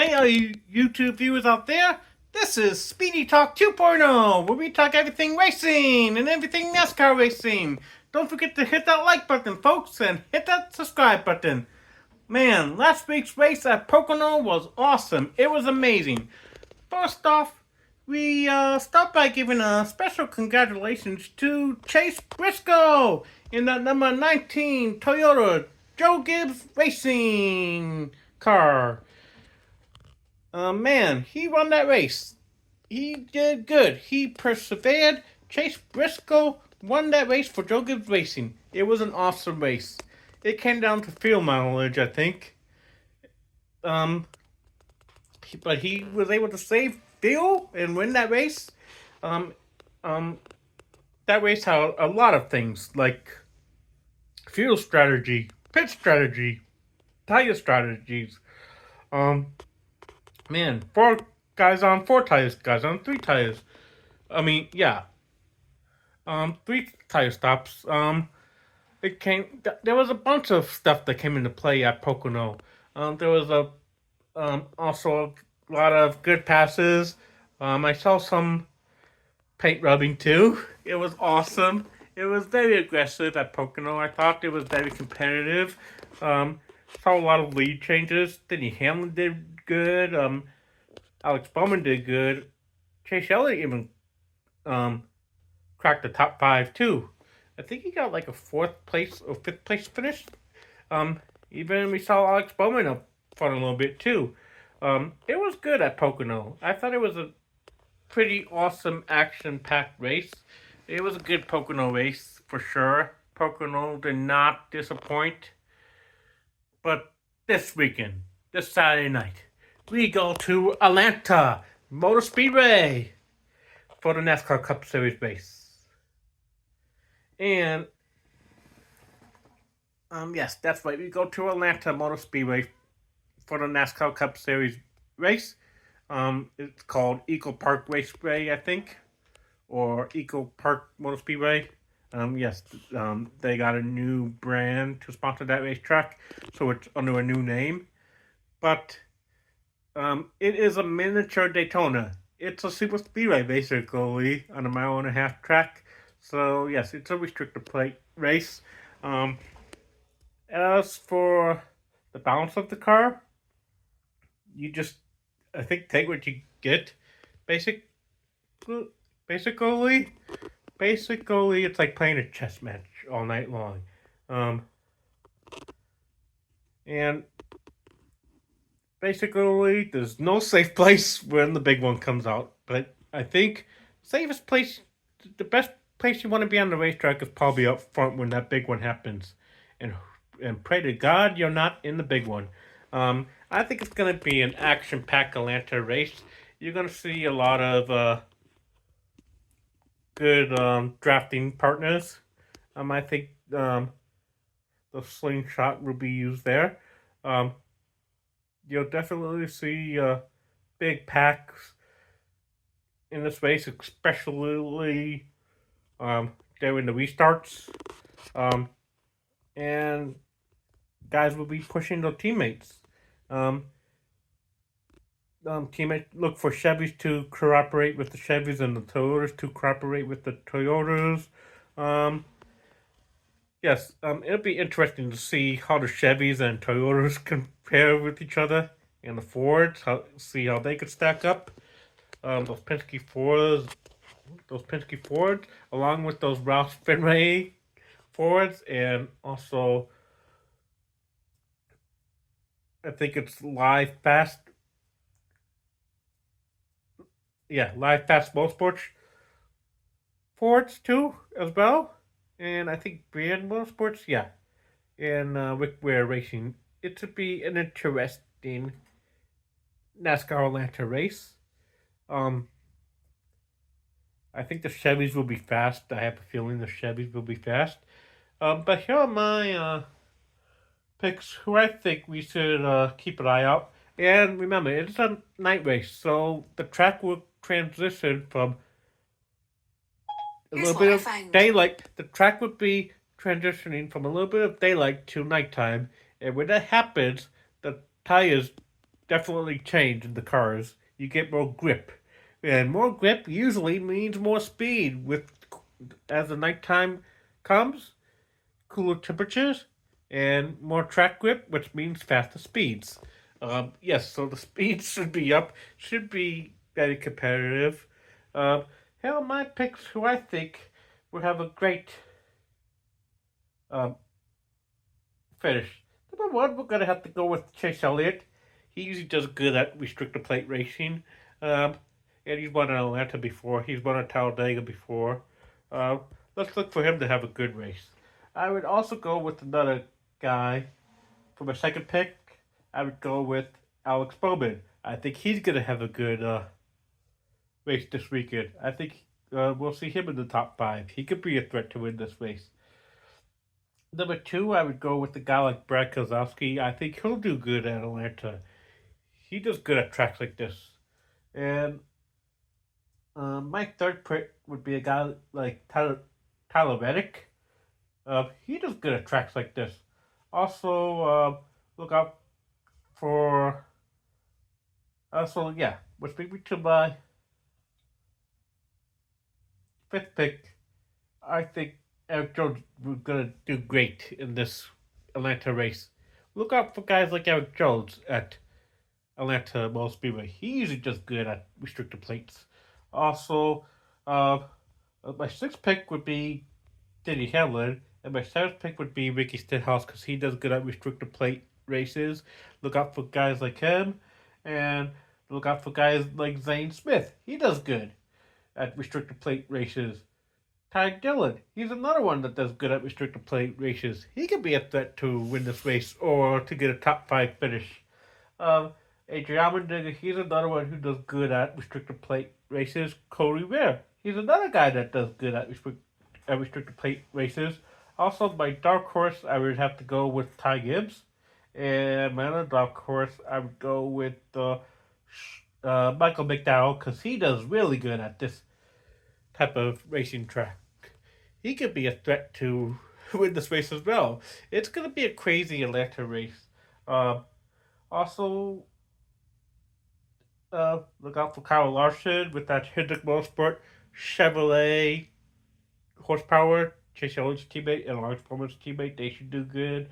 Hey, all you YouTube viewers out there, this is Speedy Talk 2.0, where we talk everything racing and everything NASCAR racing. Don't forget to hit that like button, folks, and hit that subscribe button. Man, last week's race at Pocono was awesome. It was amazing. First off, we start by giving a special congratulations to Chase Briscoe in that number 19 Toyota Joe Gibbs Racing car. Man, he won that race. He did good. He persevered. Chase Briscoe won that race for Joe Gibbs Racing. It was an awesome race. It came down to field mileage, I think. But he was able to save fuel and win that race. Um, that race had a lot of things like fuel strategy, pit strategy, tire strategies. Um, Man, four guys on four tires, guys on three tires. I mean, yeah. Three tire stops. There was a bunch of stuff that came into play at Pocono. There was also a lot of good passes. I saw some paint rubbing too. It was awesome. It was very aggressive at Pocono. I thought it was very competitive. Saw a lot of lead changes. Denny Hamlin did good. Alex Bowman did good. Chase Elliott even cracked the top five too. I think he got like a fourth place or fifth place finish. Even we saw Alex Bowman up front a little bit too. It was good at Pocono. I thought it was a pretty awesome action-packed race. It was a good Pocono race for sure. Pocono did not disappoint. But this weekend, this Saturday night, we go to Atlanta Motor Speedway for the NASCAR Cup Series race. And, yes, that's right. We go to Atlanta Motor Speedway for the NASCAR Cup Series race. It's called Eco Park Raceway, I think, or Eco Park Motor Speedway. Yes, they got a new brand to sponsor that racetrack, so it's under a new name. But it is a miniature Daytona. It's a super speedway, basically, on a 1.5-mile track. So, yes, it's a restrictor plate race. As for the balance of the car, you just, I think, take what you get. Basically, it's like playing a chess match all night long. And basically, there's no safe place when the big one comes out. But I think safest place, the best place you want to be on the racetrack is probably up front when that big one happens. And pray to God you're not in the big one. I think it's going to be an action-packed Atlanta race. You're going to see a lot of good drafting partners. I think the slingshot will be used there. You'll definitely see big packs in this race, especially during the restarts. And guys will be pushing their teammates. Teammates look for Chevys to cooperate with the Chevys and the Toyotas to cooperate with the Toyotas. Yes, it'll be interesting to see how the Chevys and Toyotas compare with each other, and the Fords, see how they could stack up. Those Penske Fords, along with those Roush Fenway Fords, and also I think it's Live Fast Motorsports Fords too as well. And I think Brand Motorsports, yeah. And Rick Ware Racing. It should be an interesting NASCAR Atlanta race. I think the Chevys will be fast. I have a feeling the Chevys will be fast. But here are my picks who I think we should keep an eye out. And remember, it's a night race, so the track will transition from a little bit of daylight. The track would be transitioning from a little bit of daylight to nighttime, and when that happens, the tires definitely change in the cars. You get more grip, and more grip usually means more speed. With as the nighttime comes, cooler temperatures, and more track grip, which means faster speeds. Yes, so the speed should be up, should be very competitive. Um, Here are my picks who I think will have a great um, finish. Number one, we're going to have to go with Chase Elliott. He usually does good at restrictor plate racing. Um, and he's won at Atlanta before. He's won at Talladega before. Uh, let's look for him to have a good race. I would also go with another guy for my second pick. I would go with Alex Bowman. I think he's going to have a good race this weekend. I think we'll see him in the top five. He could be a threat to win this race. Number two, I would go with a guy like Brad Kozlowski. I think he'll do good at Atlanta. He does good at tracks like this. And my third pick would be a guy like Tyler Reddick. He does good at tracks like this. Also, look out for. Yeah, which brings me to my fifth pick. I think Eric Jones is going to do great in this Atlanta race. Look out for guys like Eric Jones at Atlanta Motor Speedway. He usually does good at restrictor plates. Also, uh, my sixth pick would be Denny Hamlin, and my seventh pick would be Ricky Stenhouse because he does good at restrictor plate races. Look out for guys like him, and look out for guys like Zane Smith. He does good at restrictor plate races. Ty Dillon, he's another one that does good at restrictor plate races. He could be a threat to win this race or to get a top five finish. Um, Adrian Allmendinger, he's another one who does good at restrictor plate races. Cody Ware, he's another guy that does good at restrictor plate races. Also, my dark horse, I would have to go with Ty Gibbs. And my other dark horse, I would go with Michael McDowell because he does really good at this type of racing track. He could be a threat to win this race as well. It's going to be a crazy Atlanta race. Um, Also, look out for Kyle Larson with that Hendrick Motorsport Chevrolet horsepower. Chase Elliott's teammate and Lawrence Bowman's teammate, they should do good.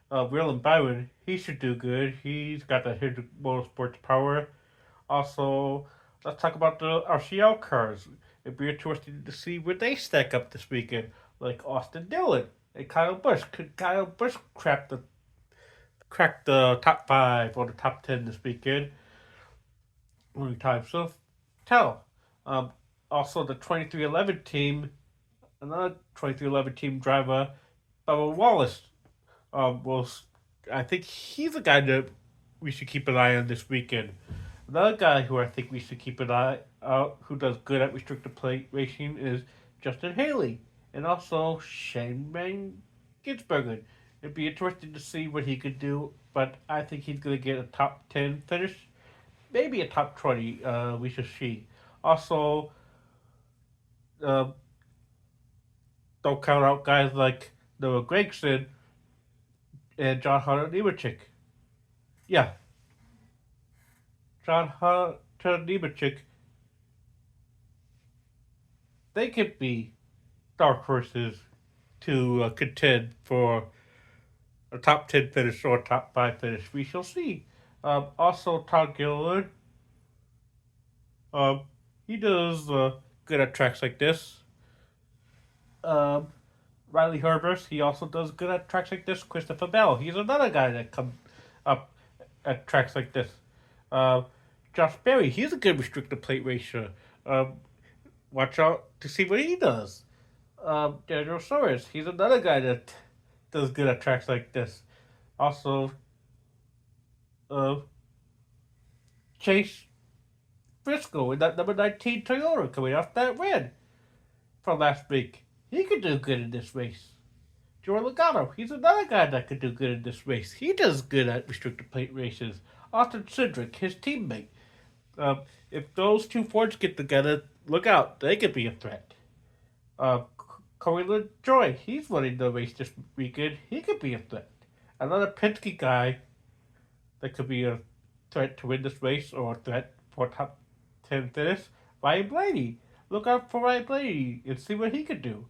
William Byron, he should do good. He's got that Hendrick Motorsports power. Also, let's talk about the RCL cars. It'd be interesting to see where they stack up this weekend, like Austin Dillon and Kyle Busch. Could Kyle Busch crack the top five or the top 10 this weekend? Only time so tell. Um, Also, the 2311 team, another 2311 team driver, Bubba Wallace, will. I think he's a guy that we should keep an eye on this weekend. Another guy who I think we should keep an eye out, who does good at restricted plate racing, is Justin Haley, and also Shane Van Gisbergen. It'd be interesting to see what he could do, but I think he's going to get a top 10 finish, maybe a top 20. We should see. Also, uh, don't count out guys like Noah Gregson and John Hunter Nemechek. Yeah, John Hunter Nemechek, they could be dark horses to contend for a top 10 finish or a top 5 finish. We shall see. Also, Todd Gilliland, um, he does good at tracks like this. Um, Riley Herbert, he also does good at tracks like this. Christopher Bell, he's another guy that comes up at tracks like this. Um, Josh Berry, he's a good restricted plate racer. Um, Watch out to see what he does. Daniel Suarez, he's another guy that does good at tracks like this. Also, uh, Chase Briscoe in that number 19 Toyota coming off that win from last week. He could do good in this race. Joey Logano, he's another guy that could do good in this race. He does good at restricted plate races. Austin Cindric, his teammate. If those two Fords get together, look out. They could be a threat. Corey LaJoy, he's running the race this weekend. He could be a threat. Another Penske guy that could be a threat to win this race or a threat for top 10 finish, Ryan Blaney. Look out for Ryan Blaney and see what he can do.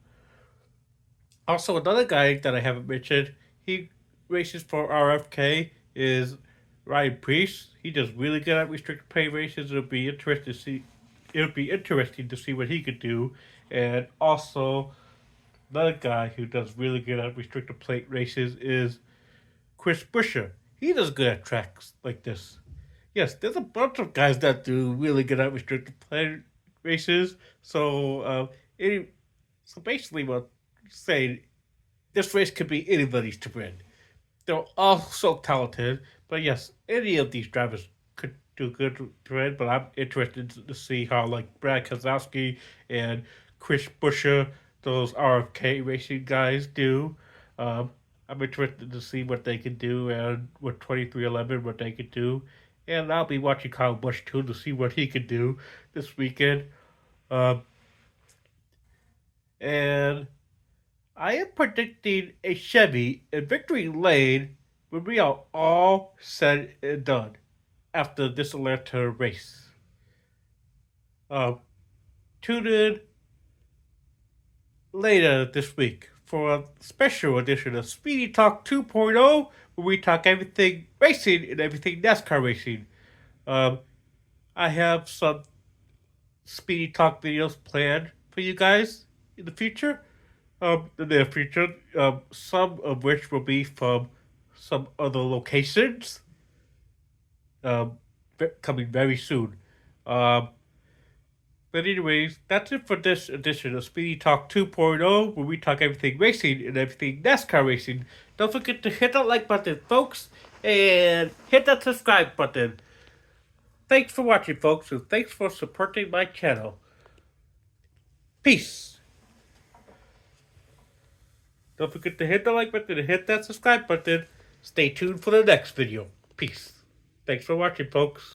Also, another guy that I haven't mentioned, he races for RFK, is Ryan Priest. He does really good at restricted play races. It'll be interesting to see. It'll be interesting to see what he could do. And also, another guy who does really good at restricted plate races is Chris Buescher. He does good at tracks like this. Yes, there's a bunch of guys that do really good at restricted plate races. So basically, what I'm saying, this race could be anybody's to win. They're all so talented, but yes, any of these drivers could do good to win. But I'm interested to see how like Brad Keselowski and Chris Buescher, those RFK racing guys, do. Um, I'm interested to see what they can do and with 2311 what they could do. And I'll be watching Kyle Busch too to see what he could do this weekend. Um, and I am predicting a Chevy in victory lane when we are all said and done after this Atlanta race. Um, Tune in later this week for a special edition of Speedy Talk 2.0 where we talk everything racing and everything NASCAR racing. Um, I have some Speedy Talk videos planned for you guys in the future. In the near future, some of which will be from some other locations, um, coming very soon. Um, but anyways, that's it for this edition of Speedy Talk 2.0, where we talk everything racing and everything NASCAR racing. Don't forget to hit that like button, folks, and hit that subscribe button. Thanks for watching, folks, and thanks for supporting my channel. Peace. Don't forget to hit the like button and hit that subscribe button. Stay tuned for the next video. Peace. Thanks for watching, folks.